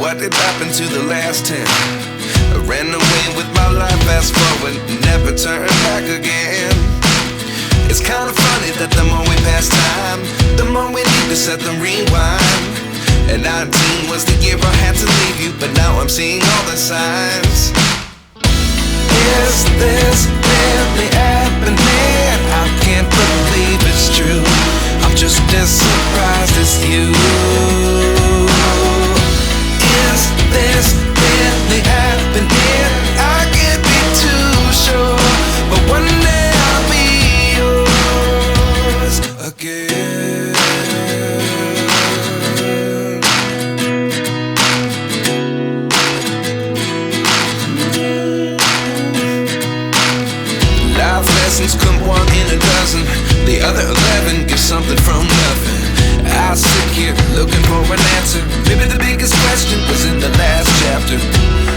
what did happen to the last 10? I ran away with my life, fast forward, never turn back again. It's kind of funny that the more we pass time, the more we need to set them rewind. And 19 was the year I had to leave you, but now I'm seeing all the signs. Is this really happening? I can't believe it's true. I'm just as surprised as you. Is this really happening? I can't be too sure, but one day I'll be yours again. Life lessons come one in a dozen. The other 11 get something from nothing. I sit here looking for an answer. Maybe the biggest question was in the last chapter.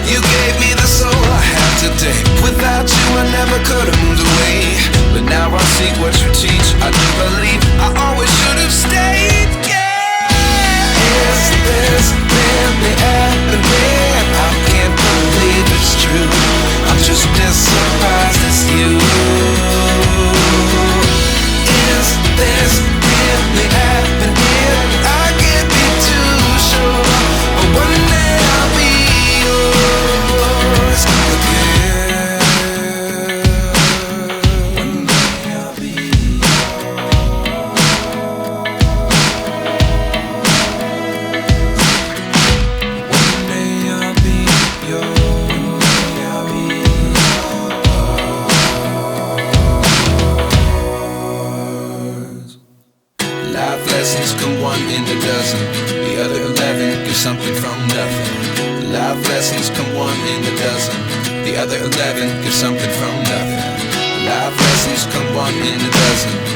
You gave me the soul I have today. Without you I never could have moved away. But now I see what you teach. I do believe I always should have stayed. Yeah. Is this really happening? I can't believe it's true. I'm just as surprised as you. Is this really happening? I can't be too sure, but one day I'll be yours again. One day I'll be yours. One day I'll be yours. One day I'll be yours. Life lessons come one in a dozen. The other 11 get something from nothing. Life lessons come one in a dozen. The other 11 get something from nothing. Life lessons come one in a dozen.